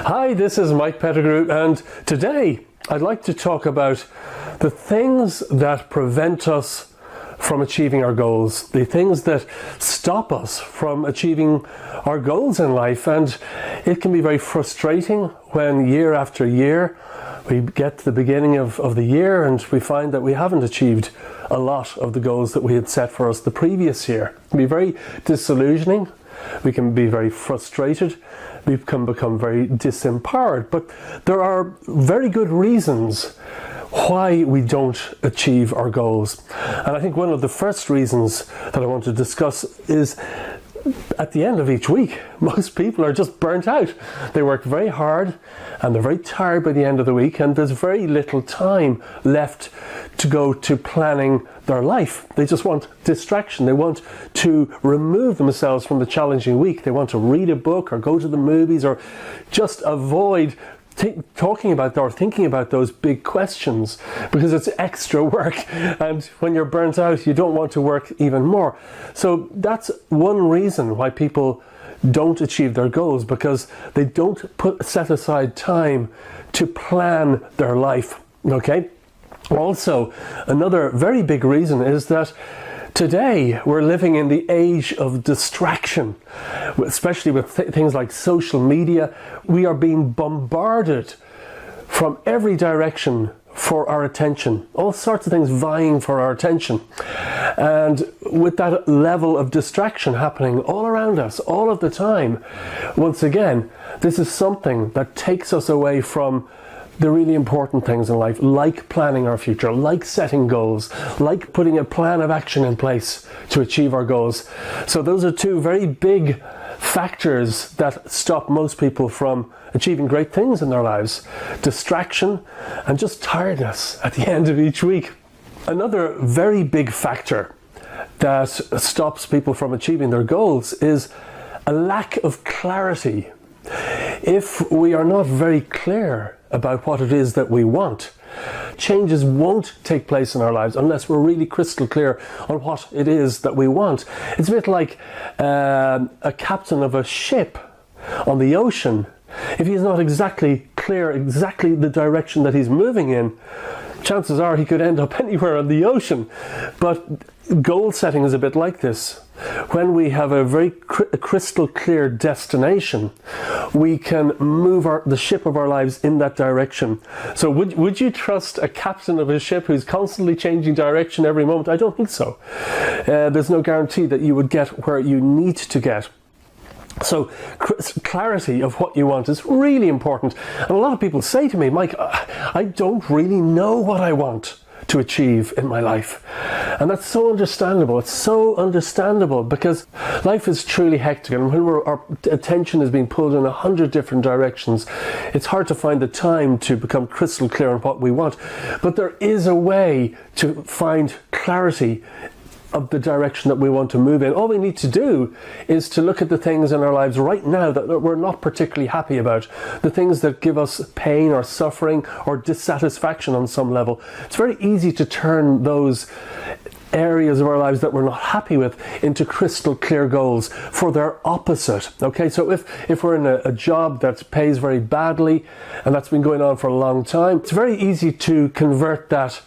Hi, this is Mike Pettigrew, and today I'd like to talk about the things that prevent us from achieving our goals, the things that stop us from achieving our goals in life. And it can be very frustrating when year after year we get to the beginning of the year and we find that we haven't achieved a lot of the goals that we had set for us the previous year. It can be very disillusioning. We can be very frustrated. We can become very disempowered. But there are very good reasons why we don't achieve our goals. And I think one of the first reasons that I want to discuss is at the end of each week, most people are just burnt out. They work very hard and they're very tired by the end of the week, and there's very little time left to go to planning their life. They just want distraction. They want to remove themselves from the challenging week. They want to read a book or go to the movies or just avoid talking about or thinking about those big questions because it's extra work, and when you're burnt out you don't want to work even more. So that's one reason why people don't achieve their goals, because they don't set aside time to plan their life. Okay? Also, another very big reason is that today we're living in the age of distraction, especially with things like social media. We are being bombarded from every direction for our attention, all sorts of things vying for our attention. And with that level of distraction happening all around us, all of the time, once again, this is something that takes us away from the really important things in life, like planning our future, like setting goals, like putting a plan of action in place to achieve our goals. So those are two very big factors that stop most people from achieving great things in their lives: distraction and just tiredness at the end of each week. Another very big factor that stops people from achieving their goals is a lack of clarity. If we are not very clear about what it is that we want, changes won't take place in our lives unless we're really crystal clear on what it is that we want. It's a bit like a captain of a ship on the ocean. If he's not exactly clear exactly the direction that he's moving in, chances are he could end up anywhere on the ocean. But goal setting is a bit like this. When we have a very crystal clear destination, we can move the ship of our lives in that direction. So would you trust a captain of a ship who's constantly changing direction every moment? I don't think so. There's no guarantee that you would get where you need to get. So clarity of what you want is really important. And a lot of people say to me, Mike, I don't really know what I want to achieve in my life. And that's so understandable. It's so understandable because life is truly hectic, and when our attention is being pulled in 100 different directions, it's hard to find the time to become crystal clear on what we want. But there is a way to find clarity of the direction that we want to move in. All we need to do is to look at the things in our lives right now that we're not particularly happy about, the things that give us pain or suffering or dissatisfaction on some level. It's very easy to turn those areas of our lives that we're not happy with into crystal clear goals for their opposite. Okay, so if we're in a job that pays very badly and that's been going on for a long time, it's very easy to convert that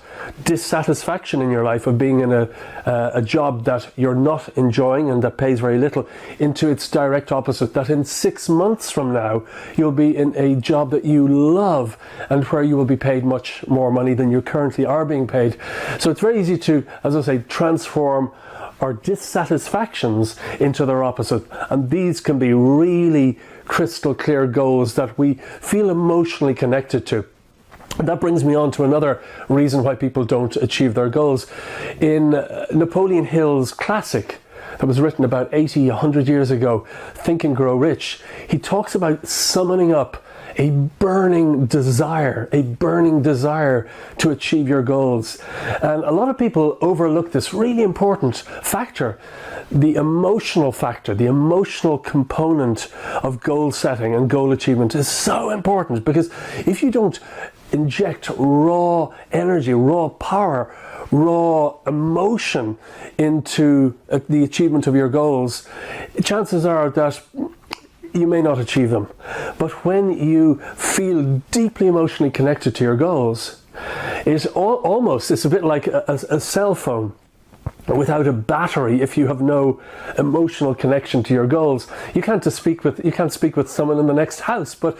dissatisfaction in your life of being in a job that you're not enjoying and that pays very little into its direct opposite, that in 6 months from now you'll be in a job that you love and where you will be paid much more money than you currently are being paid. So it's very easy to, as I say, transform our dissatisfactions into their opposite, and these can be really crystal clear goals that we feel emotionally connected to. And that brings me on to another reason why people don't achieve their goals. In Napoleon Hill's classic that was written about 100 years ago, Think and Grow Rich, he talks about summoning up a burning desire to achieve your goals. And a lot of people overlook this really important factor, the emotional factor, the emotional component of goal setting and goal achievement is so important, because if you don't inject raw energy, raw power, raw emotion into the achievement of your goals, chances are that you may not achieve them. But when you feel deeply emotionally connected to your goals, it's a bit like a cell phone without a battery. If you have no emotional connection to your goals, you can't speak with someone in the next house. But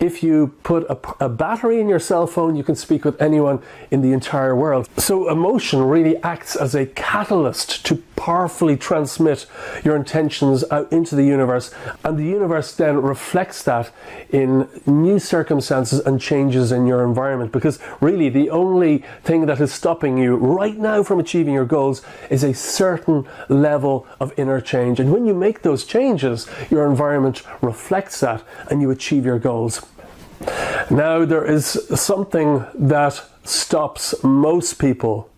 if you put a battery in your cell phone, you can speak with anyone in the entire world. So emotion really acts as a catalyst to powerfully transmit your intentions out into the universe, and the universe then reflects that in new circumstances and changes in your environment. Because really the only thing that is stopping you right now from achieving your goals is a certain level of inner change, and when you make those changes, your environment reflects that and you achieve your goals. Now, there is something that stops most people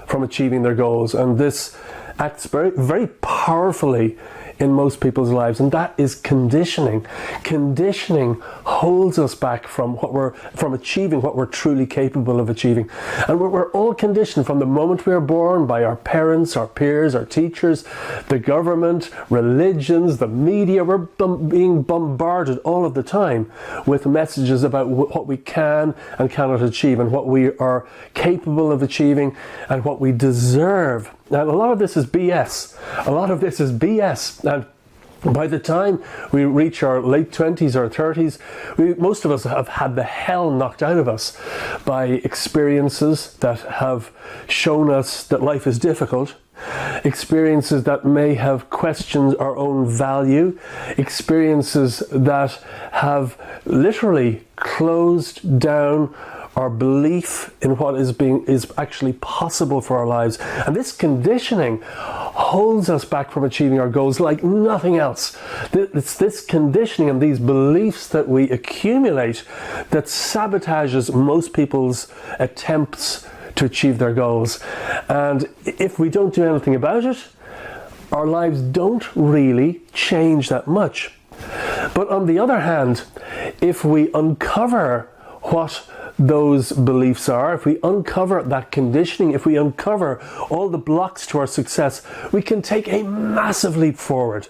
from achieving their goals, and this acts very, very powerfully in most people's lives, and that is conditioning. Conditioning holds us back from achieving what we're truly capable of achieving. And we're all conditioned from the moment we are born by our parents, our peers, our teachers, the government, religions, the media. We're being bombarded all of the time with messages about what we can and cannot achieve, and what we are capable of achieving, and what we deserve. And a lot of this is BS. And by the time we reach our late 20s or 30s, most of us have had the hell knocked out of us by experiences that have shown us that life is difficult, experiences that may have questioned our own value, experiences that have literally closed down our belief in what is actually possible for our lives. And this conditioning holds us back from achieving our goals like nothing else. It's this conditioning and these beliefs that we accumulate that sabotages most people's attempts to achieve their goals. And if we don't do anything about it, our lives don't really change that much. But on the other hand, if we uncover what those beliefs are, if we uncover that conditioning, if we uncover all the blocks to our success, we can take a massive leap forward,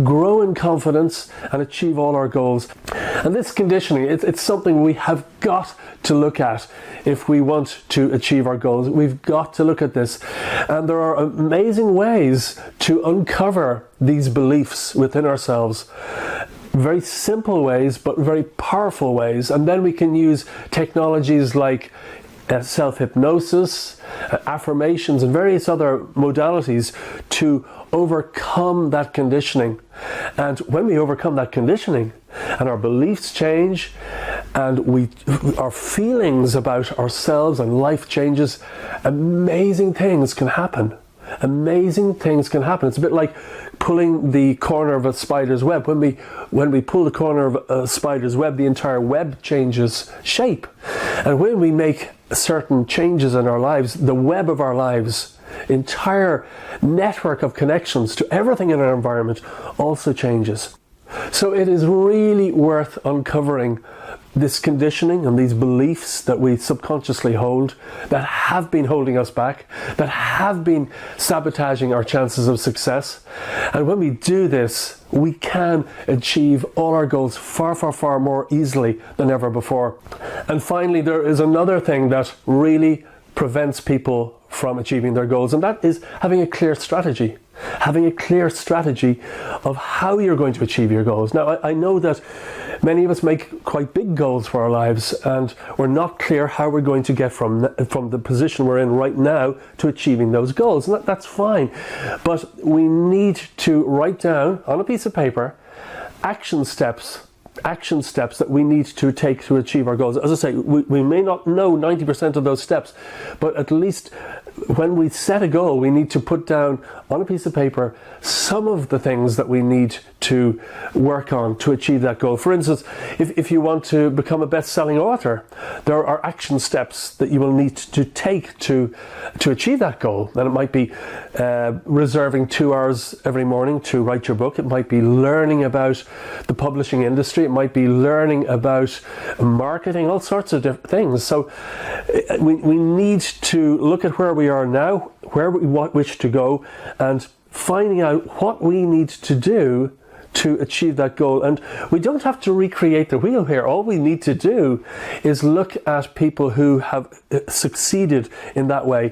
grow in confidence and achieve all our goals. And this conditioning, it's something we have got to look at if we want to achieve our goals. We've got to look at this. And there are amazing ways to uncover these beliefs within ourselves. Very simple ways, but very powerful ways. And then we can use technologies like self-hypnosis, affirmations, and various other modalities to overcome that conditioning. And when we overcome that conditioning and our beliefs change and our feelings about ourselves and life changes, amazing things can happen. It's a bit like pulling the corner of a spider's web. When we pull the corner of a spider's web, the entire web changes shape. And when we make certain changes in our lives, the web of our lives, entire network of connections to everything in our environment also changes. So it is really worth uncovering this conditioning and these beliefs that we subconsciously hold, that have been holding us back, that have been sabotaging our chances of success. And when we do this, we can achieve all our goals far, far, far more easily than ever before. And finally, there is another thing that really prevents people from achieving their goals, and that is having a clear strategy. Having a clear strategy of how you're going to achieve your goals. Now, I know that many of us make quite big goals for our lives, and we're not clear how we're going to get from the position we're in right now to achieving those goals. And that's fine. But we need to write down on a piece of paper action steps that we need to take to achieve our goals. As I say, we may not know 90% of those steps, but at least when we set a goal, we need to put down on a piece of paper some of the things that we need to work on to achieve that goal. For instance, if you want to become a best-selling author, there are action steps that you will need to take to achieve that goal. And it might be reserving 2 hours every morning to write your book. It might be learning about the publishing industry. It might be learning about marketing, all sorts of different things. So we need to look at where we are now, where we wish to go, and finding out what we need to do to achieve that goal. And we don't have to recreate the wheel here. All we need to do is look at people who have succeeded in that way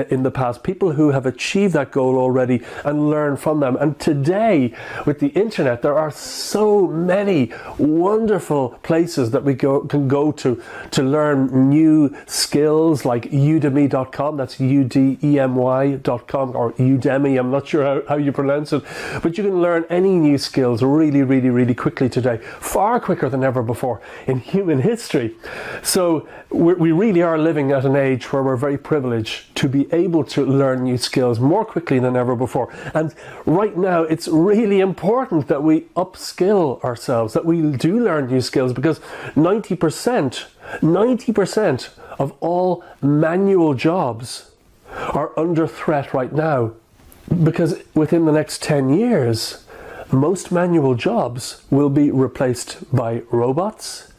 in the past, people who have achieved that goal already, and learn from them. And today, with the internet, there are so many wonderful places that we can go to learn new skills, like udemy.com, that's udemy.com, or Udemy, I'm not sure how you pronounce it, but you can learn any new skills really quickly today, far quicker than ever before in human history. So we really are living at an age where we're very privileged to be able to learn new skills more quickly than ever before. And right now, it's really important that we upskill ourselves, that we do learn new skills, because 90% of all manual jobs are under threat right now, because within the next 10 years, most manual jobs will be replaced by robots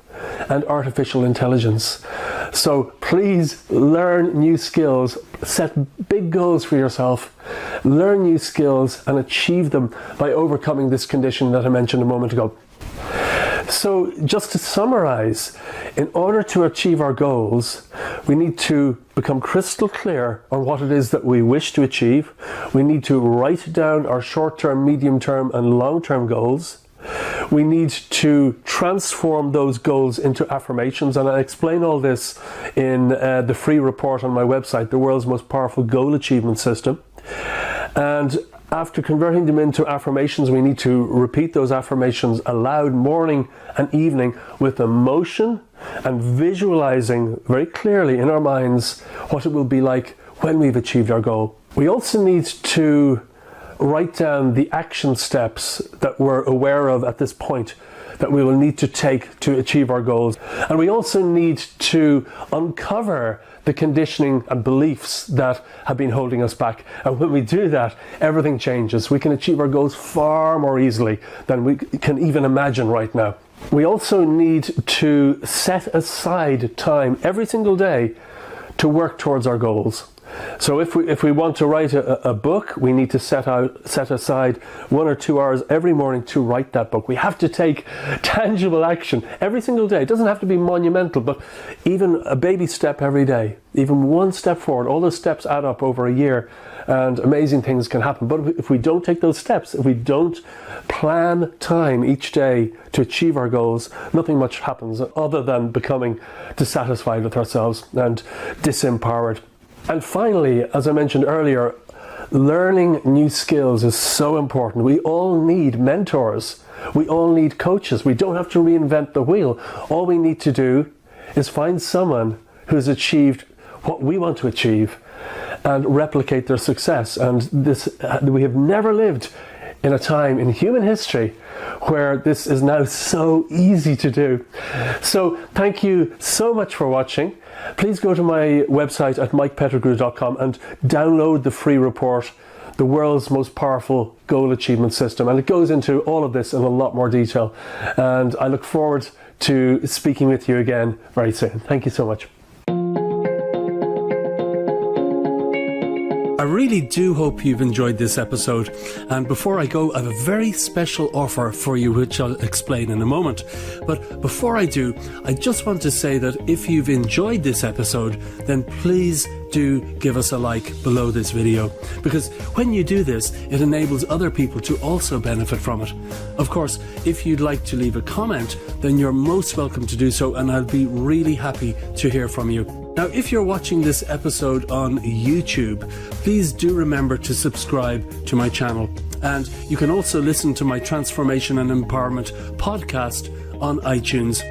and artificial intelligence. So please learn new skills, set big goals for yourself, learn new skills and achieve them by overcoming this condition that I mentioned a moment ago. So just to summarize, in order to achieve our goals, we need to become crystal clear on what it is that we wish to achieve. We need to write down our short-term, medium-term and long-term goals. We need to transform those goals into affirmations, and I explain all this in the free report on my website, The World's Most Powerful Goal Achievement System. And after converting them into affirmations, we need to repeat those affirmations aloud morning and evening with emotion, and visualizing very clearly in our minds what it will be like when we've achieved our goal. We also need to write down the action steps that we're aware of at this point that we will need to take to achieve our goals. And we also need to uncover the conditioning and beliefs that have been holding us back. And when we do that, everything changes. We can achieve our goals far more easily than we can even imagine right now. We also need to set aside time every single day to work towards our goals. So if we want to write a book, we need to set aside 1 or 2 hours every morning to write that book. We have to take tangible action every single day. It doesn't have to be monumental, but even a baby step every day, even one step forward, all those steps add up over a year, and amazing things can happen. But if we don't take those steps, if we don't plan time each day to achieve our goals, nothing much happens other than becoming dissatisfied with ourselves and disempowered. And finally, as I mentioned earlier, learning new skills is so important. We all need mentors. We all need coaches. We don't have to reinvent the wheel. All we need to do is find someone who's achieved what we want to achieve and replicate their success. And we have never lived in a time in human history where this is now so easy to do. So thank you so much for watching. Please go to my website at mikepettigrew.com and download the free report, The World's Most Powerful Goal Achievement System. And it goes into all of this in a lot more detail. And I look forward to speaking with you again very soon. Thank you so much. I really do hope you've enjoyed this episode, and before I go, I have a very special offer for you which I'll explain in a moment. But before I do, I just want to say that if you've enjoyed this episode, then please do give us a like below this video, because when you do this, it enables other people to also benefit from it. Of course, if you'd like to leave a comment, then you're most welcome to do so, and I'll be really happy to hear from you. Now, if you're watching this episode on YouTube, please do remember to subscribe to my channel. And you can also listen to my Transformation and Empowerment podcast on iTunes.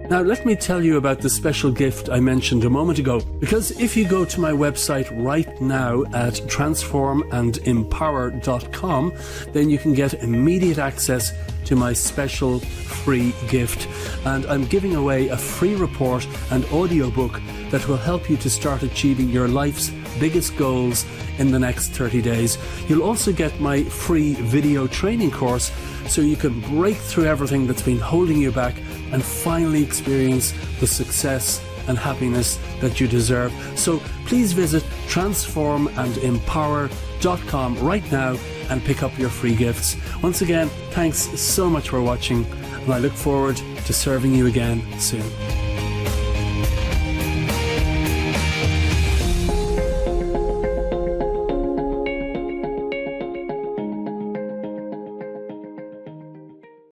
Now, let me tell you about the special gift I mentioned a moment ago, because if you go to my website right now at transformandempower.com, then you can get immediate access to my special free gift. And I'm giving away a free report and audiobook that will help you to start achieving your life's biggest goals in the next 30 days. You'll also get my free video training course so you can break through everything that's been holding you back and finally experience the success and happiness that you deserve. So please visit transformandempower.com right now and pick up your free gifts. Once again, thanks so much for watching, and I look forward to serving you again soon.